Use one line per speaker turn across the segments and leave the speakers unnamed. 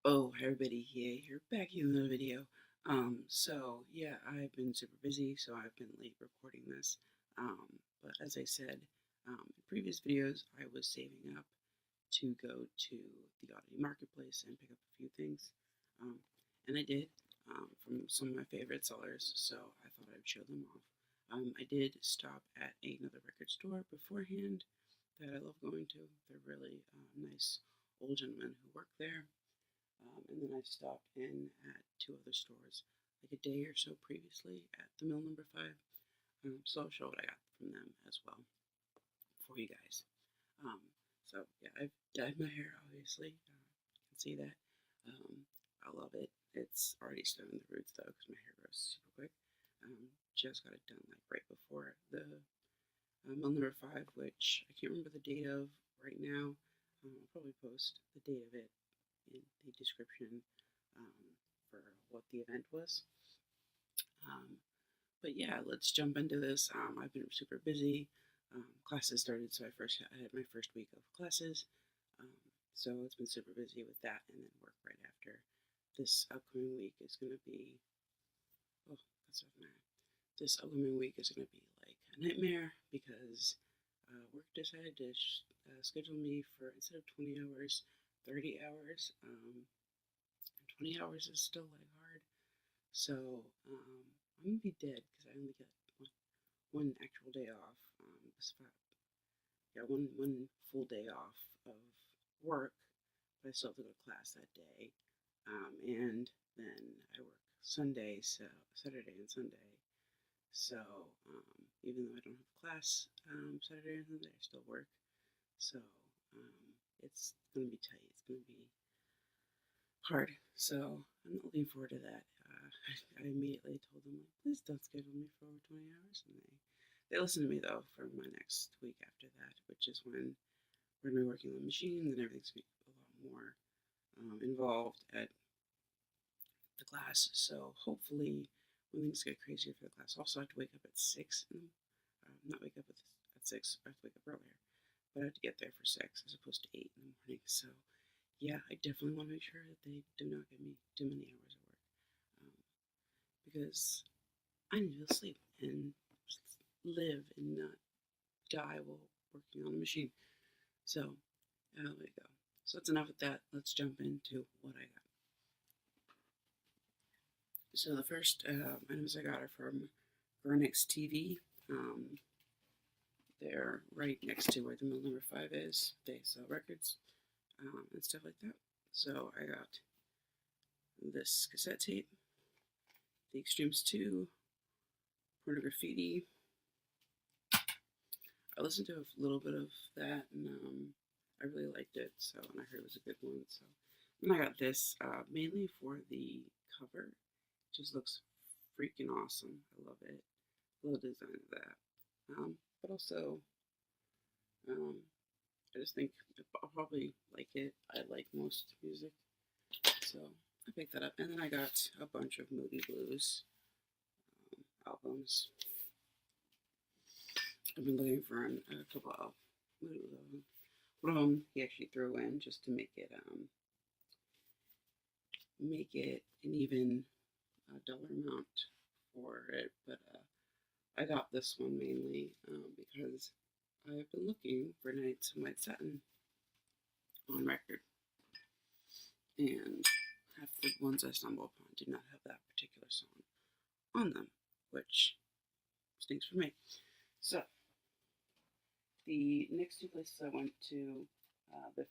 Oh, hi everybody, yeah, you're back in another video. So I've been super busy, so I've been late recording this. But as I said, in previous videos, I was saving up to go to the Oddity Marketplace and pick up a few things. Um, and I did, from some of my favorite sellers, so I thought I would show them off. I did stop at another record store beforehand that I love going to. They're really nice old gentlemen who work there. And then I stopped in at two other stores like a day or so previously at the mill number 5. So I'll show what I got from them as well for you guys. Um, I've dyed my hair, obviously. You can see that. I love it. It's already starting the roots though because my hair grows super quick. Just got it done like right before the mill number 5, which I can't remember the date of right now. I'll probably post the date of it in the description for what the event was. Um, but yeah, let's jump into this. I've been super busy. Classes started, so I had my first week of classes. Um, so it's been super busy with that, and then work right after. This upcoming week is going to be this upcoming week is going to be like a nightmare because work decided to schedule me for instead of 20 hours, 30 hours. 20 hours is still like hard. So I'm gonna be dead because I only get one actual day off. One full day off of work, but I still have to go to class that day. And then I work Sunday, so Saturday and Sunday. So even though I don't have class Saturday and Sunday, I still work. So it's gonna be tight. It's gonna be hard. So I'm not looking forward to that. I immediately told them, like, please don't schedule me for over 20 hours. And they listened to me, though, for my next week after that, which is when we're going to be working on machines and everything's going to be a lot more involved at the class. So hopefully when things get crazier for the class, also I have to wake up at 6. Not wake up at 6, I have to wake up earlier. But I have to get there for 6 as opposed to 8 in the morning. So yeah, I definitely want to make sure that they do not give me too many hours of work. Because I need to sleep and live and not die while working on a machine. So, there we go. So that's enough of that. Let's jump into what I got. So the first items I got are from Gurnix TV. They're right next to where the mill number 5 is. They sell records and stuff like that. So I got this cassette tape, The Extremes 2, Pornography. I listened to a little bit of that, and I really liked it. So, and I heard it was a good one. So, then I got this mainly for the cover. It just looks freaking awesome. I love it. I love the design of that. But also, I just think I'll probably like it. I like most music, so I picked that up. And then I got a bunch of Moody Blues albums. I've been looking for a couple of Moody Blues albums. One of them he actually threw in just to make it an even dollar amount for it. But I got this one mainly because I've been looking for Nights in White Satin on record, and half the ones I stumbled upon did not have that particular song on them, which stinks for me. So the next two places I went to the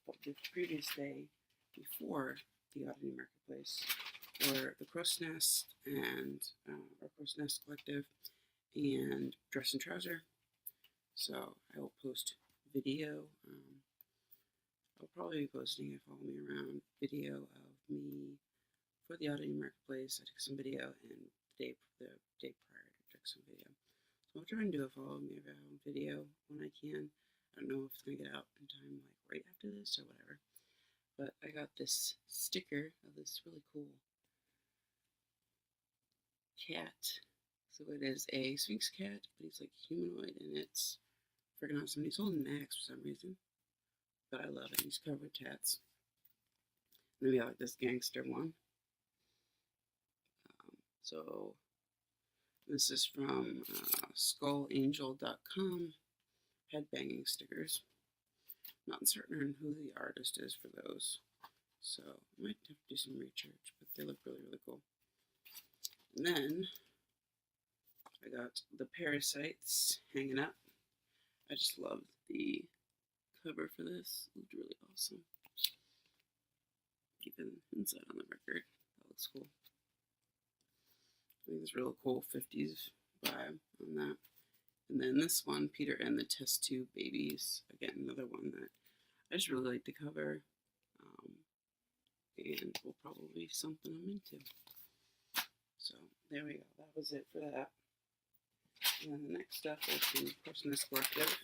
previous day before the Oddity Marketplace were the Crow's Nest and or Crow's Nest Collective and Dress and Trouser. So I will post video. I'll probably be posting, if you follow me around, video of me for the Oddity Marketplace. I took some video, and the day prior I took some video. So I'll try and do a follow me around video when I can. I don't know if it's gonna get out in time, like right after this or whatever. But I got this sticker of this really cool cat. So it is a Sphinx cat, but he's like humanoid, and it's freaking awesome. He's holding an axe for some reason, but I love it. He's covered with tats. Maybe I like this gangster one. So this is from skullangel.com. Headbanging stickers. Not certain who the artist is for those, so I might have to do some research, but they look really, really cool. And then I got the parasites hanging up. I just loved the cover for this. It looked really awesome. Even inside on the record, that looks cool. I think it's real cool 50s vibe on that. And then this one, Peter and the Test Tube Babies. Again, another one that I just really like the cover. And will probably be something I'm into. So there we go. That was it for that. And then the next stuff is the Personus Collective.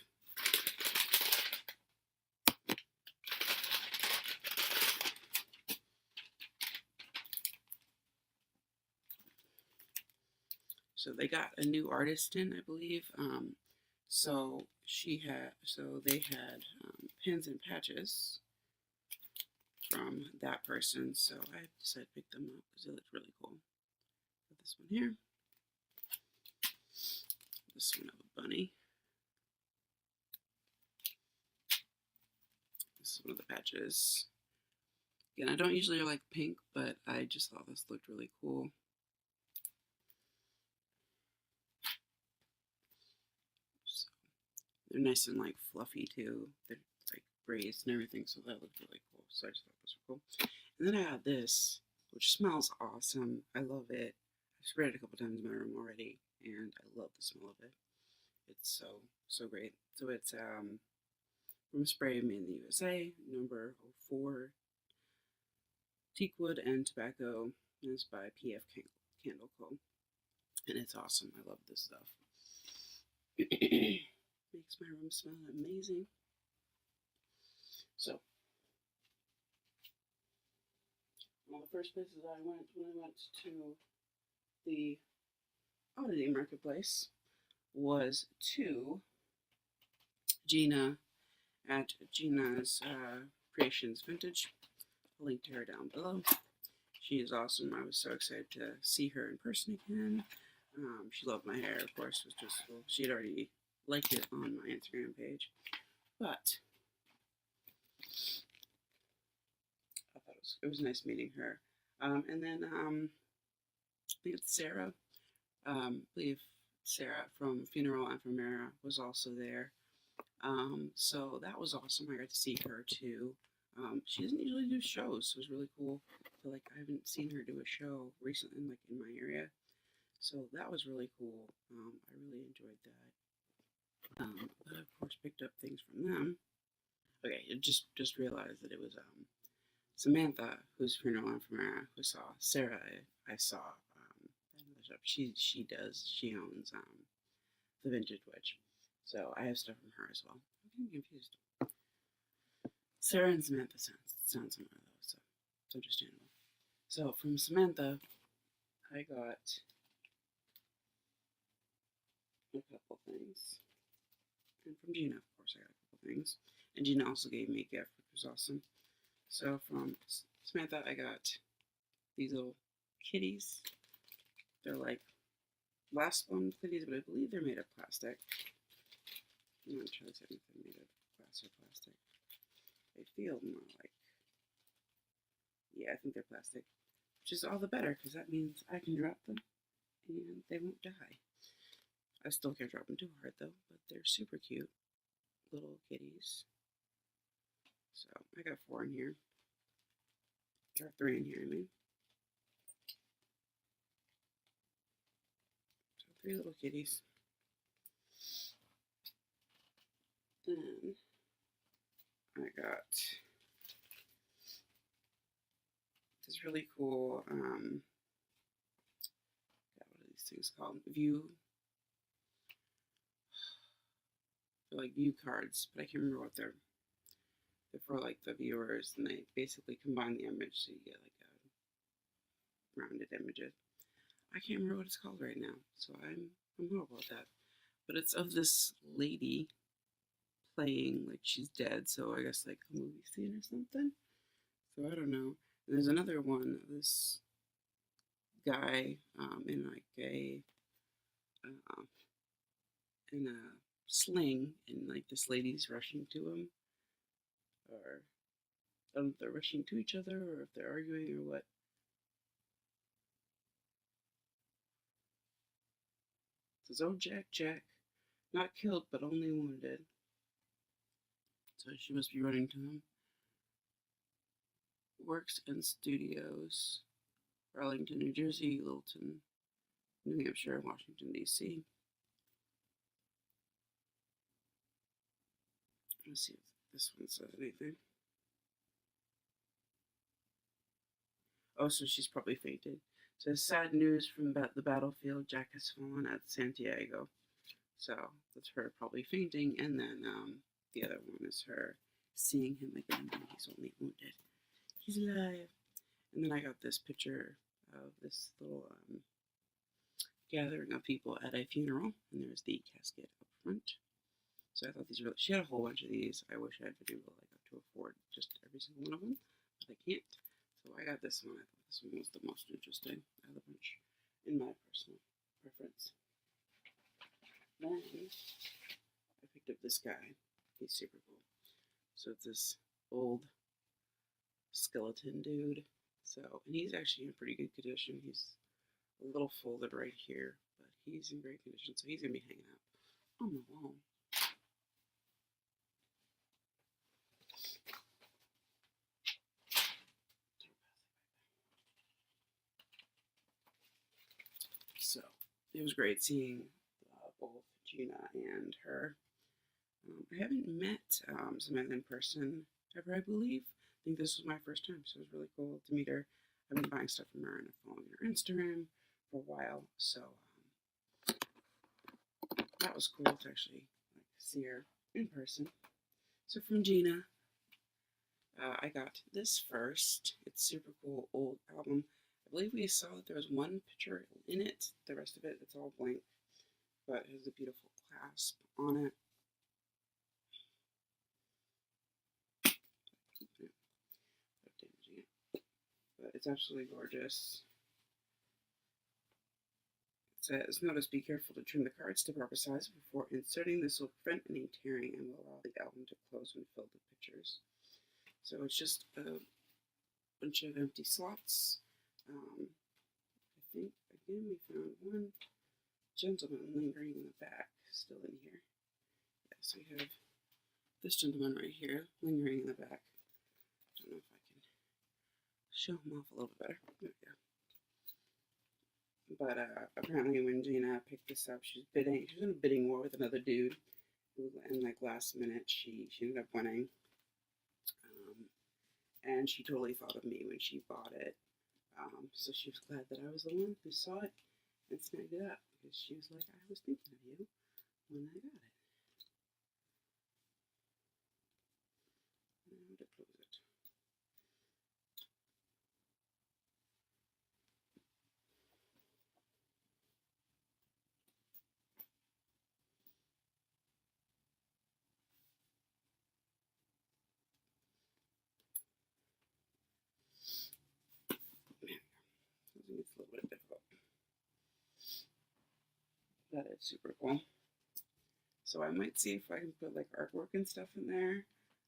So they got a new artist in, I believe. So they had pins and patches from that person. So I decided to pick them up because they looked really cool. Got this one here. This one of a bunny. This is one of the patches. Again, I don't usually like pink, but I just thought this looked really cool. So, they're nice and like fluffy too. They're like raised and everything, so that looked really cool. So I just thought those were cool. And then I got this, which smells awesome. I love it. I've sprayed it a couple times in my room already, and I love the smell of it. It's so great. So it's from Spray made in the USA, number 04, Teakwood and Tobacco, and it's by PF Candle Co. And it's awesome. I love this stuff. Makes my room smell amazing. So, one of the first places I went when I went to the Oddity Marketplace was to Gina at Gina's Creations Vintage. I'll link to her down below. She is awesome. I was so excited to see her in person again. She loved my hair, of course. It was just, well, she had already liked it on my Instagram page. But I thought it was nice meeting her. And then I think it's Sarah. I believe Sarah from Funeral Ephemera was also there. So that was awesome. I got to see her too. She doesn't usually do shows, so it was really cool. But like I haven't seen her do a show recently, like in my area. So that was really cool. I really enjoyed that. But of course picked up things from them. Okay, just realized that it was Samantha, who's Funeral Ephemera, who saw Sarah. I saw another shop. She owns the Vintage Witch. So I have stuff from her as well. I'm getting confused. Sarah and Samantha sound similar though, so it's understandable. So from Samantha, I got a couple things. And from Gina, of course, I got a couple things. And Gina also gave me a gift, which was awesome. So from Samantha, I got these little kitties. They're like last one kitties, but I believe they're made of plastic. I'm not sure if they're made of glass or plastic. They feel more like, yeah, I think they're plastic, which is all the better because that means I can drop them and they won't die. I still can't drop them too hard though, but they're super cute little kitties. So I got 4 in here. There are 3 in here, I mean. So 3 little kitties. Then I got this really cool, what are these things called? They're like view cards, but I can't remember what they're for, like the viewers, and they basically combine the image so you get like a rounded image. I can't remember what it's called right now, so I'm horrible at that. But it's of this lady playing like she's dead, so I guess like a movie scene or something. So I don't know. And there's another one, this guy in like uh, in a sling, and like this lady's rushing to him, or I don't know if they're rushing to each other or if they're arguing or what. It says, "Oh Jack, Jack, not killed but only wounded." So she must be running to him. Works in studios, Arlington, New Jersey, Littleton, New Hampshire, and Washington, D.C. Let's see if this one says anything. Oh, so she's probably fainted. So sad news from the battlefield. Jack has fallen at Santiago. So that's her probably fainting, and then the other one is her seeing him again when he's only wounded. He's alive. And then I got this picture of this little gathering of people at a funeral, and there's the casket up front. So I thought these were, she had a whole bunch of these. I wish I had been able to afford just every single one of them, but I can't. So I got this one. I thought this one was the most interesting out of the bunch, in my personal preference. Then I picked up this guy. He's super cool. So it's this old skeleton dude. So, and he's actually in pretty good condition. He's a little folded right here, but he's in great condition. So he's gonna be hanging out on the wall. So it was great seeing both Gina and her. I haven't met Samantha in person ever, I believe. I think this was my first time, so it was really cool to meet her. I've been buying stuff from her and following her Instagram for a while, so that was cool to actually see her in person. So from Gina, I got this first. It's super cool, old album. I believe we saw that there was one picture in it. The rest of it, it's all blank, but it has a beautiful clasp on it. But it's absolutely gorgeous. It says, "Notice, be careful to trim the cards to proper size before inserting. This will prevent any tearing and will allow the album to close when filled with pictures." So it's just a bunch of empty slots. I think, again, we found one gentleman lingering in the back, still in here. Yeah, so we have this gentleman right here, lingering in the back. I don't know if I can show him off a little bit better. There we go. But apparently when Gina picked this up, she was in a bidding war with another dude. And like last minute, she ended up winning. And she totally thought of me when she bought it. So she was glad that I was the one who saw it and snagged it up, because she was like, "I was thinking of you when I got it." Now to close it. It's a little bit difficult, but it's super cool. So I might see if I can put like artwork and stuff in there.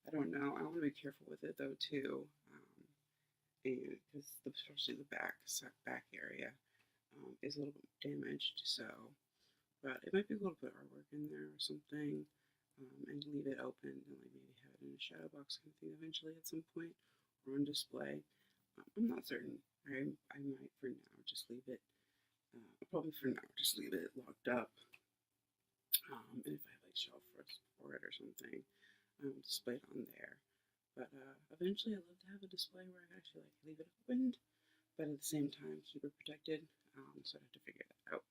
I don't know. I want to be careful with it though too, and because especially the back area is a little bit damaged. So, but it might be cool to put artwork in there or something, and leave it open and like maybe have it in a shadow box kind of thing eventually at some point, or on display. I'm not certain. I might for now just leave it. Probably for now just leave it locked up. And if I have like shelf for it or something, display it on there. But eventually, I'd love to have a display where I can actually like leave it opened, but at the same time super protected. So I have to figure that out.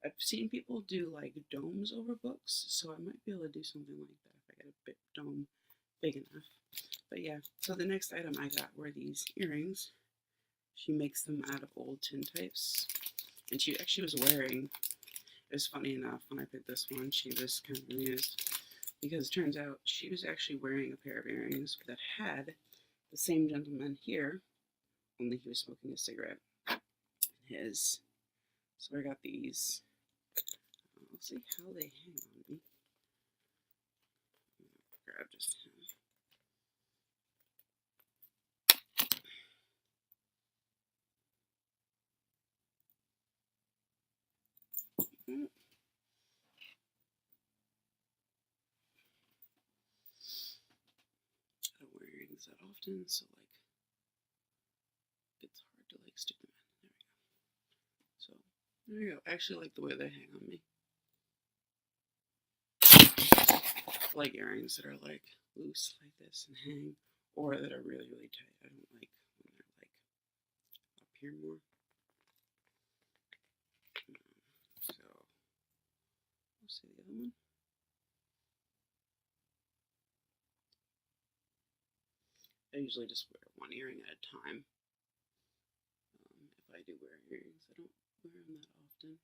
I've seen people do like domes over books, so I might be able to do something like that if I get a dome big enough. But yeah, so the next item I got were these earrings. She makes them out of old tintypes, and she actually was wearing. It was funny enough, when I picked this one, she was kind of amused, because it turns out she was actually wearing a pair of earrings that had the same gentleman here only he was smoking a cigarette in his. So I got these. I'll see how they hang on me. Grab just him. I don't wear earrings that often, so like it's hard to like stick them in. There we go. So there you go. I actually like the way they hang on me. I like earrings that are like loose like this and hang, or that are really really tight. I don't like when they're like up here more. So we'll see the other one. I usually just wear one earring at a time. If I do wear earrings, I don't wear them that often.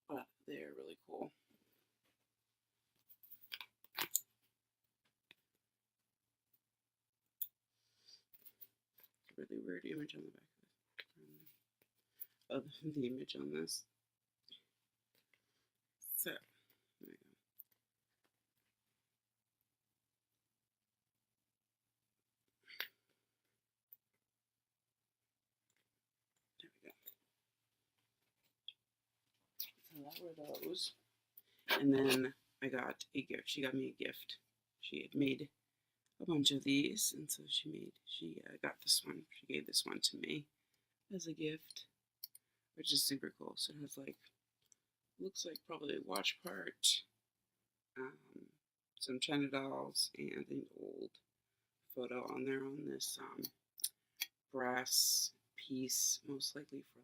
But they're really cool. It's a really weird image on the back of the image on this. So there we go. There we go. So that were those. And then I got a gift. She got me a gift. She had made a bunch of these, and so she got this one. She gave this one to me as a gift, which is super cool. So it has like, looks like probably a watch part, some China dolls, and an old photo on there on this brass piece, most likely for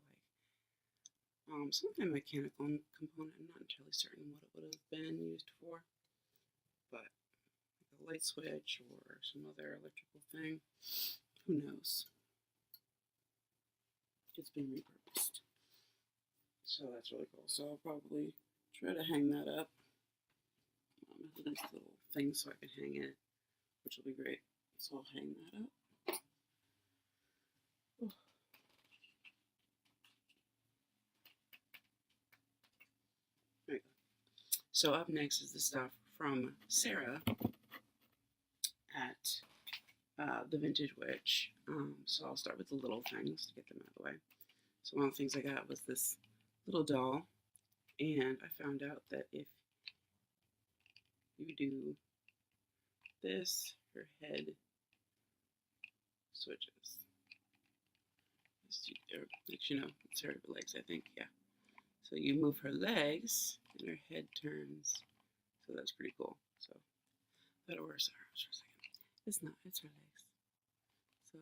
like some kind of mechanical component. I'm not entirely certain what it would have been used for, but like a light switch or some other electrical thing. Who knows? It's been repurposed. So that's really cool. So I'll probably try to hang that up. With these little things so I can hang it, which will be great. So I'll hang that up. Oh. There you go. So up next is the stuff from Sarah at the Vintage Witch. So I'll start with the little things to get them out of the way. So one of the things I got was this little doll, and I found out that if you do this, her head switches. Actually, no, it's her legs, I think, yeah. So you move her legs, and her head turns. So that's pretty cool. So that'll work her arms for a second. It's not, it's her legs. So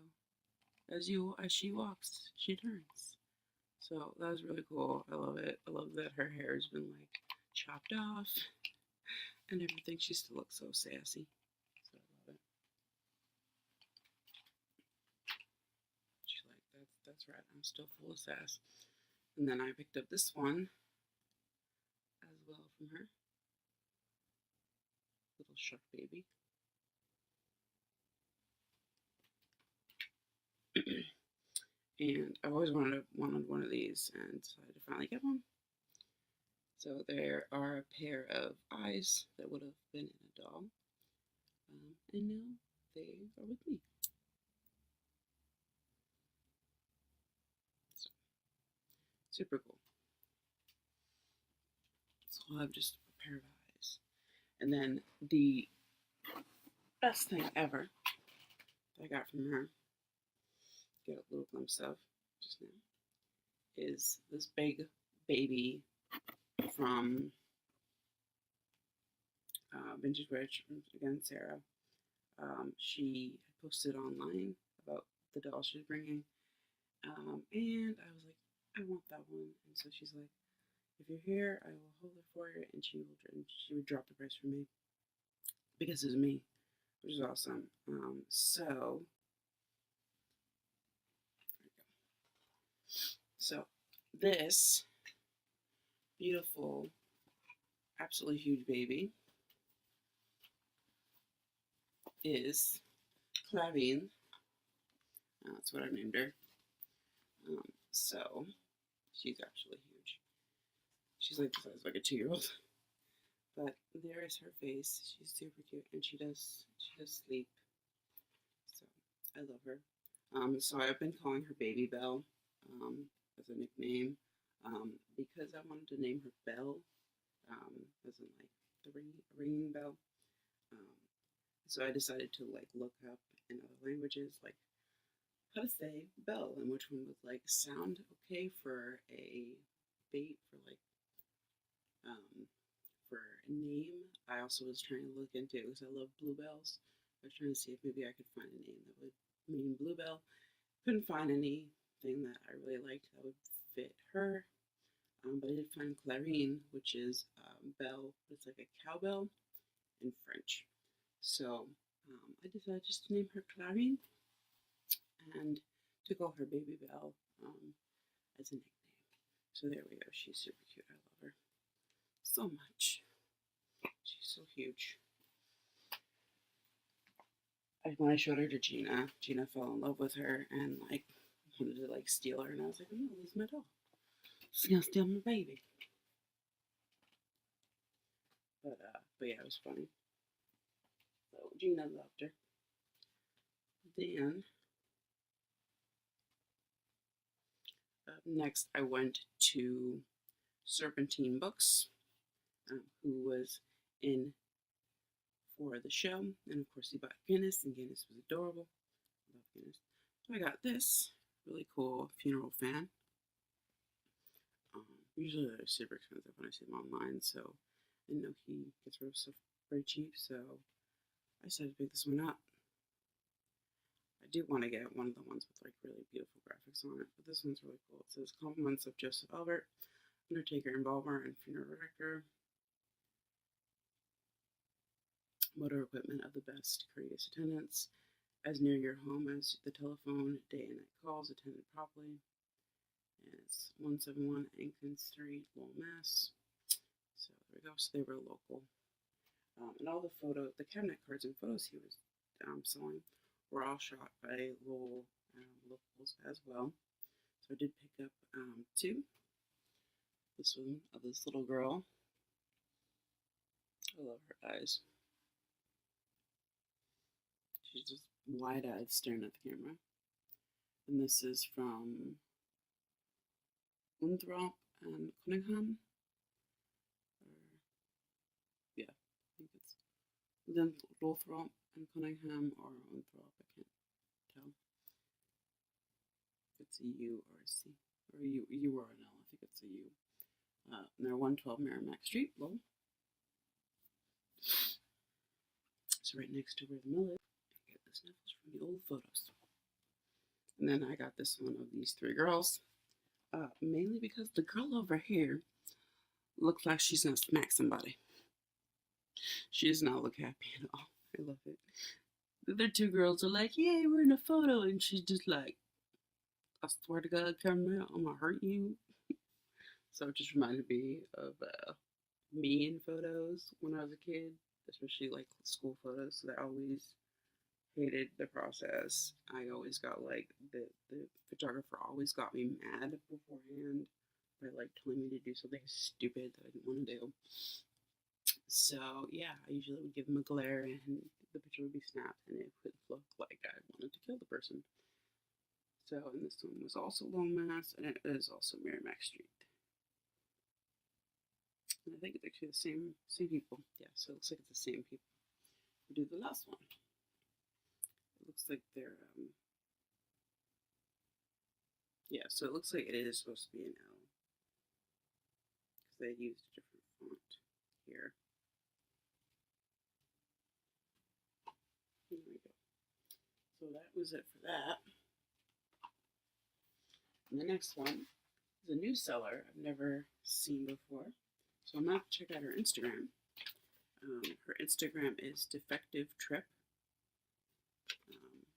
as she walks, she turns. So that was really cool. I love it. I love that her hair has been like chopped off and everything. She still looks so sassy. So I love it. She's like, that's right. I'm still full of sass. And then I picked up this one as well from her. Little shark baby. And I've always wanted one of these, and decided to finally get one. So there are a pair of eyes that would have been in a doll, and now they are with me. So, super cool. So I'll have just a pair of eyes. And then the best thing ever that I got from her, get a little glimpse of just now, is this big baby from Vintage Witch, again, Sarah. She posted online about the doll she was bringing, and I was like, I want that one. And so she's like, if you're here, I will hold it for you, and she would drop the price for me because it's me, which is awesome. So this beautiful, absolutely huge baby is Clarine. That's what I named her. So she's actually huge. She's like the size of like a 2-year-old. But there is her face. She's super cute, and she does sleep. So I love her. So I've been calling her Baby Belle as a nickname because I wanted to name her Belle, as in like the ringing bell. Um, so I decided to like look up in other languages like how to say bell and which one would like sound okay for a bait um, for a name. I also was trying to look into it because I love bluebells. I was trying to see if maybe I could find a name that would mean bluebell. Couldn't find anything that I really liked that would fit her. But I did find Clarine, which is bell. It's like a cowbell in French. So I decided just to name her Clarine and to call her Baby Belle as a nickname. So there we go. She's super cute. I love her so much. She's so huge. When I showed her to Gina, Gina fell in love with her and like wanted to like steal her, and I was like, "No, this is my dog. She's gonna steal my baby." But yeah, it was funny. So Gina loved her. Then next, I went to Serpentine Books, who was in for the show, and of course he bought Guinness, and Guinness was adorable. I love Guinness. So I got this really cool funeral fan. Usually they're super expensive when I see them online, so I know he gets rid of stuff very cheap, so I decided to pick this one up. I do want to get one of the ones with like really beautiful graphics on it, but this one's really cool. It says compliments of Joseph Albert, Undertaker, Embalmer, and Funeral Director. Motor equipment of the best, courteous attendants, as near your home as the telephone, day and night calls attended properly. And it's 171 Ankin Street, Lowell, Mass. So there we go. So they were local. And all the cabinet cards and photos he was selling were all shot by Lowell locals as well. So I did pick up 2. This one of this little girl. I love her eyes. She's just wide-eyed staring at the camera. And this is from Unthrop and Cunningham. Yeah, I think it's Lothrop and Cunningham or Unthrop. I can't tell if it's a U or a C. Or a U or an L. I think it's a U. And they're 112 Merrimack Street, Lowell. So right next to where the mill is. I get the sniffles from the old photos. And then I got this one of these 3 girls. Mainly because the girl over here looks like she's gonna smack somebody. She does not look happy at all. I love it. The other 2 girls are like, "Yay, we're in a photo," and she's just like, "I swear to God, camera, I'm gonna hurt you." So it just reminded me of me in photos when I was a kid, especially like school photos. So I always hated the process. I always got like the photographer always got me mad beforehand by like telling me to do something stupid that I didn't want to do. So yeah, I usually would give them a glare and the picture would be snapped and it would look like I wanted to kill the person. So, and this one was also Lowell, Mass, and it is also Merrimack Street. And I think it's actually the same people. Yeah, so it looks like it's the same people who did the last one. It looks like they're yeah, so it looks like it is supposed to be an L because they used a different font here. There we go. So that was it for that. And the next one is a new seller I've never seen before. So I'm going to have to check out her Instagram. Her Instagram is Defective Trip,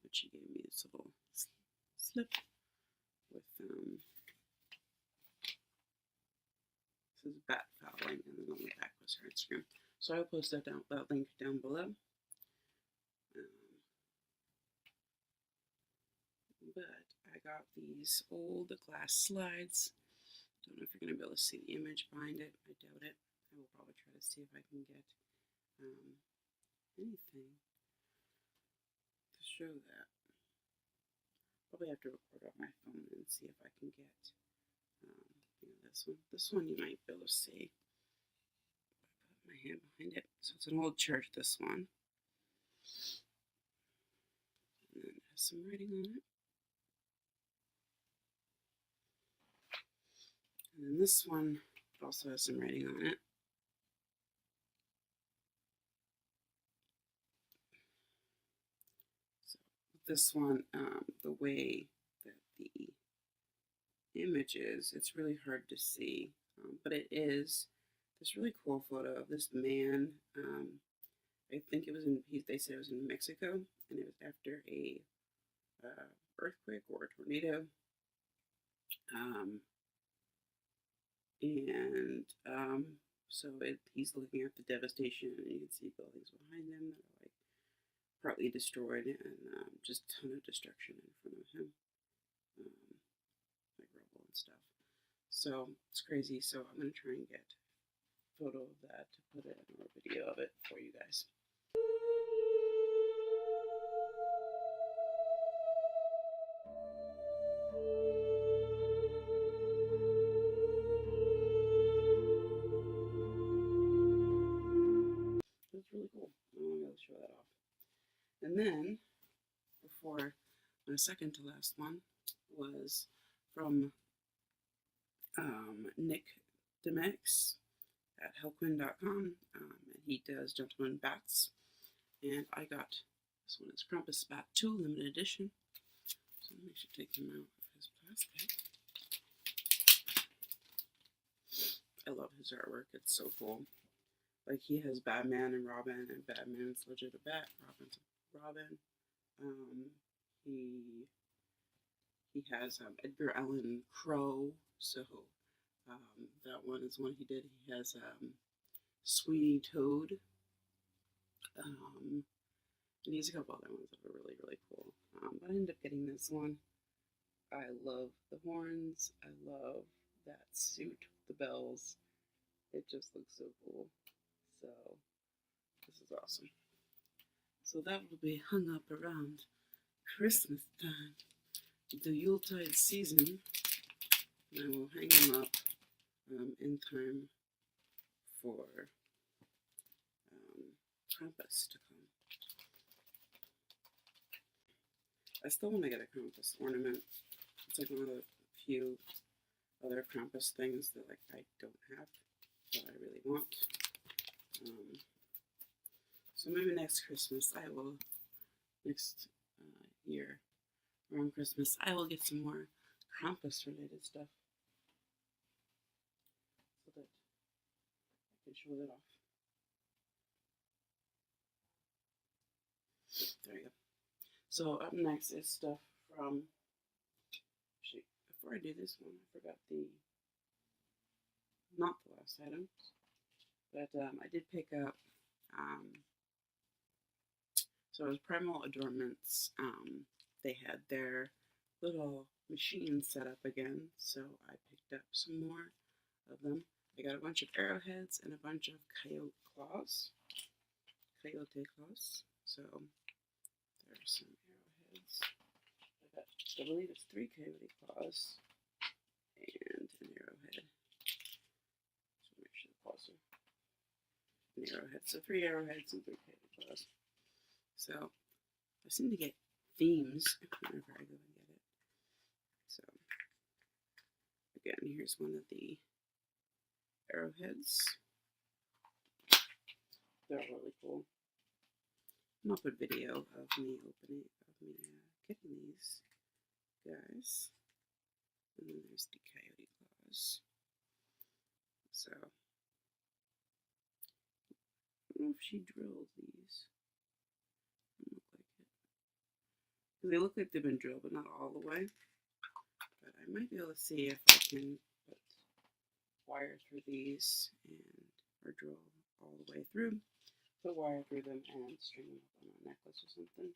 but she gave me this little slip with this is bat fouling, and then on the back was her Instagram. So I will post that link down below. but I got these old glass slides. Don't know if you're going to be able to see the image behind it. I doubt it. I will probably try to see if I can get anything to show that. Probably have to record off my phone and see if I can get this one. This one you might be able to see. I put my hand behind it. So it's an old church, this one. And then it has some writing on it. And then this one also has some writing on it. So this one, the way that the image is, it's really hard to see, but it is this really cool photo of this man. I think it was they said it was in Mexico, and it was after a earthquake or a tornado. So he's looking at the devastation, and you can see buildings behind him that are like partly destroyed, and just a ton of destruction in front of him, like rubble and stuff. So it's crazy. So I'm gonna try and get a photo of that to put it in our video of it for you guys. That's really cool. I want to be able to show that off. And then, before my second to last one was from Nick Demex at hellquinn.com, and he does gentleman bats. And I got this one is Krampus Bat 2 limited edition. So I should take him out of his plastic. I love his artwork. It's so cool. Like, he has Batman and Robin, and Batman's legit a bat. Robin's a Robin. He has Edgar Allan Crow. So that one is one he did. He has Sweeney Toad. And he has a couple other ones that are really, really cool. But I ended up getting this one. I love the horns. I love that suit with the bells. It just looks so cool. So this is awesome. So that will be hung up around Christmas time, the Yuletide season. And I will hang them up in time for Krampus to come. I still want to get a Krampus ornament. It's like one of the few other Krampus things that like I don't have that I really want. So maybe next Christmas next year around Christmas, I will get some more Krampus related stuff so that I can show that off. There you go. So up next is stuff from, actually, before I do this one, I forgot not the last item, but I did pick up, so it was Primal Adornments. They had their little machine set up again, so I picked up some more of them. I got a bunch of arrowheads and a bunch of coyote claws. So there are some arrowheads. I believe it's 3 coyote claws and an arrowhead. So make sure the claws are an arrowhead. So 3 arrowheads and 3 coyote claws. So I seem to get themes whenever I go and get it. So again, here's one of the arrowheads. They're really cool. And I'll put video of me getting these guys. And then there's the coyote claws. So I don't know if she drilled these. Doesn't look like it. Because they look like they've been drilled, but not all the way. But I might be able to see if I can put wire through these or drill all the way through. Put wire through them and string them up on a necklace or something.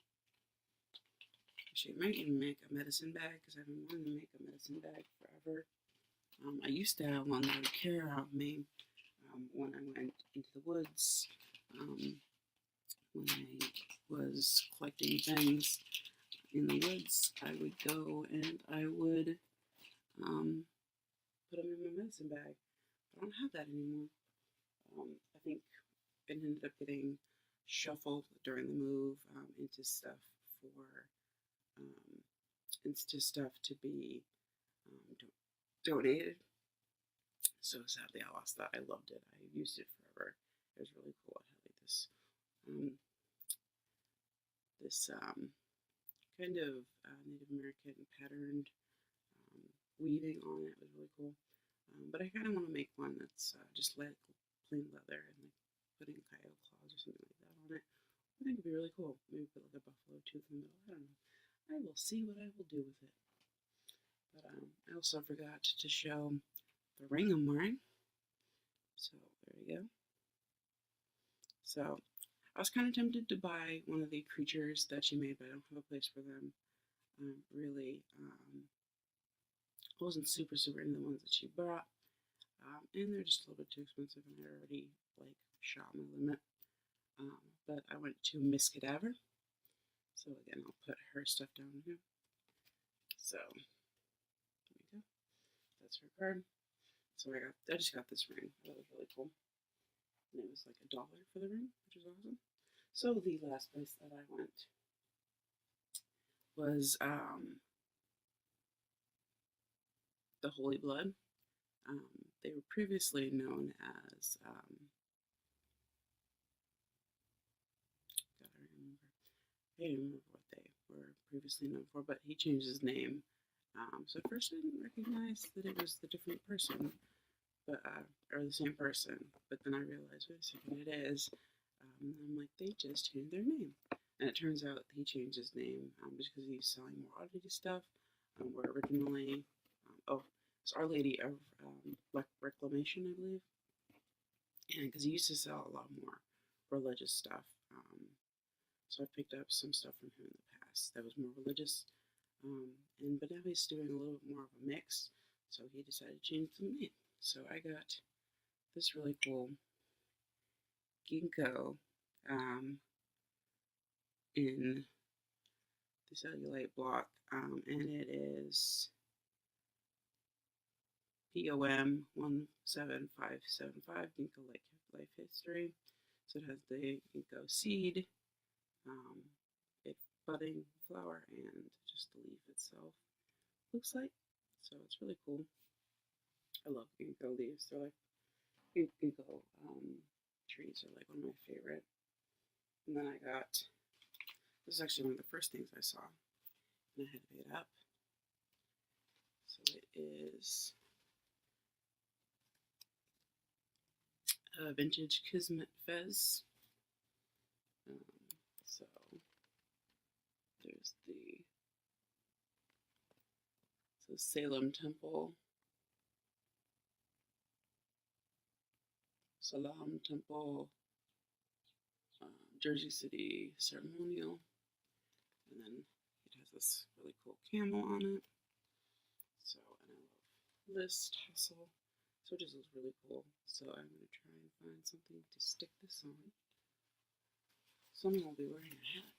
Actually, I might even make a medicine bag because I've been wanting to make a medicine bag forever. I used to have one that would carry out me when I went into the woods, when I was collecting things in the woods. I would go and I would put them in my medicine bag. I don't have that anymore. I think it ended up getting shuffled during the move into stuff for to be donated. So sadly, I lost that. I loved it. I used it forever. It was really cool. It had like this kind of Native American patterned weaving on it. It was really cool. But I kind of want to make one that's just like plain leather and like putting coyote claws or something like that on it. I think it'd be really cool. Maybe put like a buffalo tooth in the middle. I don't know. I will see what I will do with it. But I also forgot to show the ring I'm wearing. So there you go. So I was kind of tempted to buy one of the creatures that she made, but I don't have a place for them. Really, I wasn't super into the ones that she brought, and they're just a little bit too expensive, and I already like shot my limit. But I went to Miss Cadaver. So again, I'll put her stuff down here. So there we go. That's her card. So I just got this ring. That was really cool. And it was like $1 for the ring, which is awesome. So the last place that I went was the Holy Blood. They were previously known as I can't remember what they were previously known for, but he changed his name. So at first I didn't recognize that it was the different person, but or the same person. But then I realized, wait a second, it is. And I'm like, they just changed their name. And it turns out he changed his name just because he's selling more Oddity stuff. Where originally, it's Our Lady of Reclamation, I believe. And because he used to sell a lot more religious stuff. So I picked up some stuff from him in the past that was more religious. But now he's doing a little bit more of a mix. So he decided to change the name. So I got this really cool ginkgo in the cellulite block, and it is POM 17575 ginkgo life history. So it has the ginkgo seed, a budding flower, and just the leaf itself looks like. So it's really cool. I love ginkgo leaves. They're like ginkgo trees are like one of my favorite. And then I got, this is actually one of the first things I saw, and I had to pick it up. So it is a vintage Kismet fez. So there's the Salem Temple, Salam Temple, Jersey City ceremonial, and then it has this really cool camel on it. So, and I love this tassel, so it just looks really cool. So I'm going to try and find something to stick this on. Someone will be wearing a hat,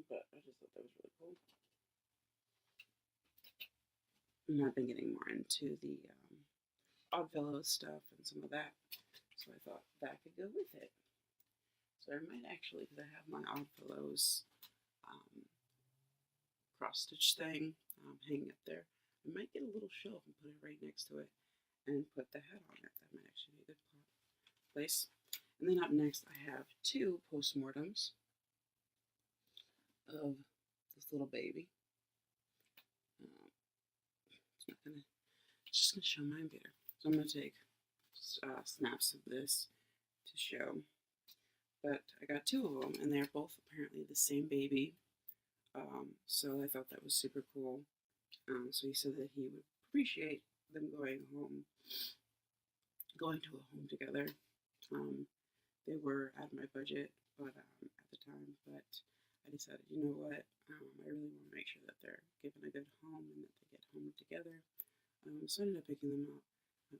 but I just thought that was really cool. And I've been getting more into the Oddfellows stuff and some of that, so I thought that could go with it. So I might actually, because I have my Oddfellows cross stitch thing hanging up there, I might get a little shelf and put it right next to it and put the hat on it. That might actually be a good place. And then up next I have 2 postmortems of this little baby. It's just gonna show mine better. So I'm gonna take snaps of this to show. But I got 2 of them, and they're both apparently the same baby. So I thought that was super cool. So he said that he would appreciate them going to a home together. They were out of my budget, but at the time, but you know what, I really want to make sure that they're given a good home and that they get home together. So I ended up picking them up,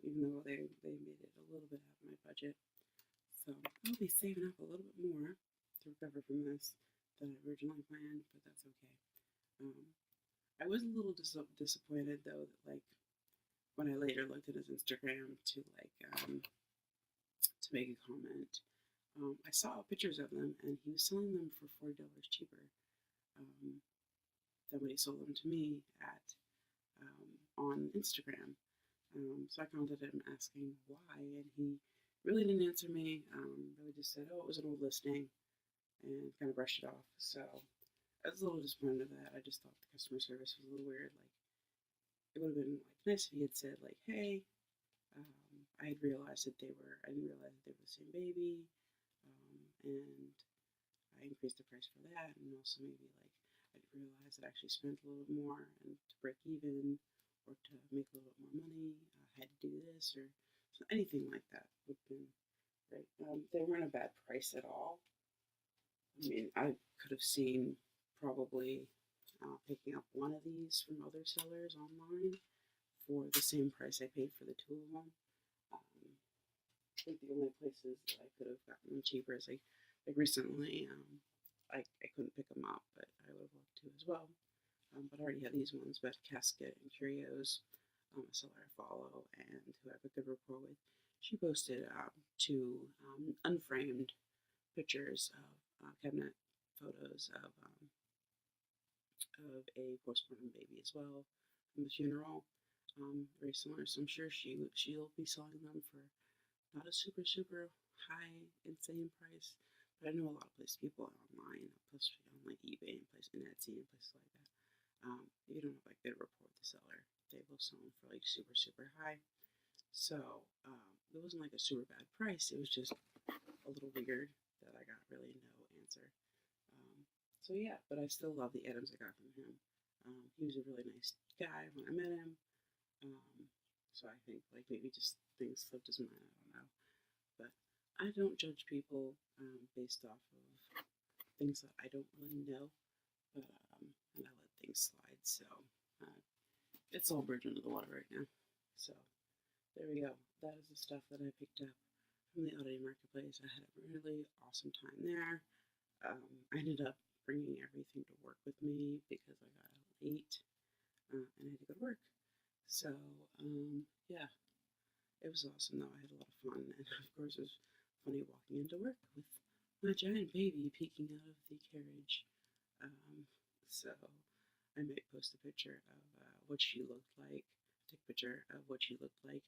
even though they made it a little bit out of my budget. So I'll be saving up a little bit more to recover from this than I originally planned, but that's okay. Um, I was a little disappointed though that like when I later looked at his Instagram to to make a comment, I saw pictures of them and he was selling them for $40 cheaper um, than what he sold them to me at on Instagram. So I contacted him asking why, and he really didn't answer me. Really just said, "Oh, it was an old listing," and kind of brushed it off. So I was a little disappointed of that. I just thought the customer service was a little weird. Like it would have been like nice if he had said like, "Hey, I had realized that I didn't realize that they were the same baby, and I increased the price for that, and also maybe like I didn't realize that I actually spent a little bit more and to break even or to make a little bit more money, I had to do this or so anything like that would have been great." They weren't a bad price at all. I mean, I could have seen probably picking up one of these from other sellers online for the same price I paid for the two of them. Um, I think the only places that I could have gotten them cheaper is like recently, I couldn't pick them up, but I would have loved to as well. But I already had these ones, but Casket and Curios, a seller I follow and who I have a good rapport with, she posted two unframed pictures of cabinet photos of a postpartum baby as well from the funeral. Very similar, so I'm sure she'll be selling them for not a super high insane price, but I know a lot of places people online, especially on like eBay and places and Etsy and places like that. If you don't have like good rapport with the seller, they will sell them for like super high. So it wasn't like a super bad price. It was just a little weird that I got really no answer. So yeah, but I still love the items I got from him. He was a really nice guy when I met him. Um, so I think like maybe just things slipped his mind. I don't know, but I don't judge people based off of things that I don't really know. But and I let things slide. So uh, it's all bridge under the water right now. So there we go. That is the stuff that I picked up from the Oddity Marketplace. I had a really awesome time there. I ended up bringing everything to work with me because I got out late and I had to go to work. So yeah, it was awesome though. I had a lot of fun, and of course it was funny walking into work with my giant baby peeking out of the carriage. So I might post a picture of what she looked like, take a picture of what she looked like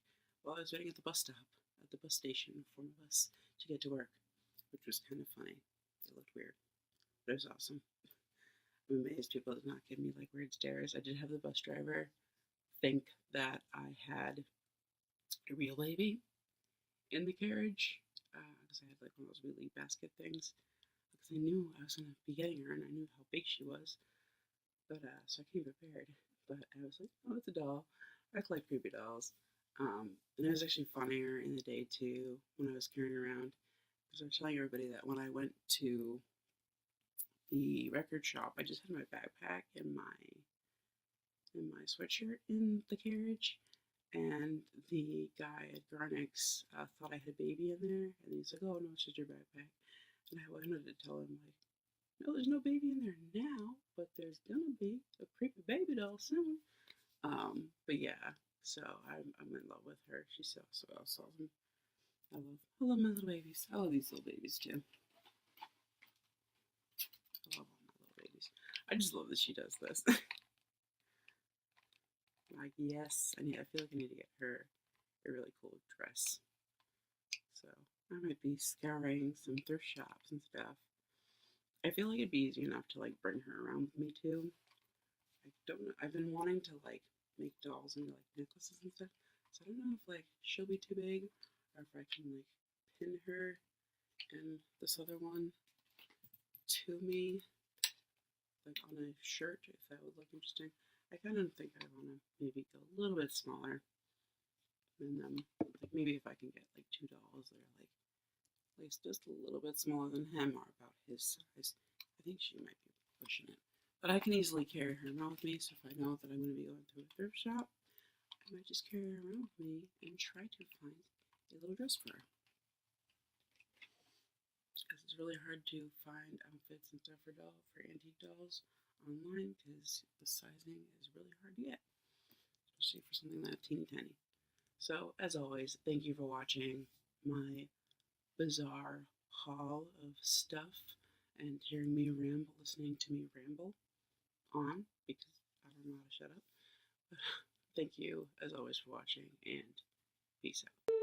while I was waiting at the bus stop, at the bus station for my bus to get to work, which was kind of funny. It looked weird, but it was awesome. I'm amazed people did not give me like weird stares. I did have the bus driver think that I had a real baby in the carriage because I had like one of those wheelie basket things because I knew I was going to be getting her and I knew how big she was. But so I came prepared. But I was like, oh, it's a doll. I collect creepy dolls. And it was actually funnier in the day too when I was carrying around because I was telling everybody that when I went to the record shop, I just had my backpack and my sweatshirt in the carriage. And the guy at Garnix thought I had a baby in there, and he's like, "Oh no, it's just your backpack." And I wanted to tell him like, "No, there's no baby in there now, but there's gonna be a creepy baby doll soon." But yeah, so I'm in love with her. She's so awesome. I love my little babies. I love these little babies too. I love all my little babies. I just love that she does this. Like yes, I feel like I need to get her a really cool dress. So I might be scouring some thrift shops and stuff. I feel like it'd be easy enough to like bring her around with me too. I don't know. I've been wanting to like make dolls into like necklaces and stuff. So I don't know if like she'll be too big or if I can like pin her and this other one to me like on a shirt if that would look interesting. I kind of think I want to maybe go a little bit smaller than them. Like maybe if I can get like two dolls that are like at least just a little bit smaller than him or about his size. I think she might be pushing it. But I can easily carry her around with me, so if I know that I'm going to be going to a thrift shop, I might just carry her around with me and try to find a little dress for her. Because it's really hard to find outfits and stuff for antique dolls online because the sizing is really hard to get, especially for something that teeny tiny. So, as always, thank you for watching my bizarre haul of stuff and hearing me ramble, listening to me ramble on because I don't know how to shut up. Thank you, as always, for watching, and peace out.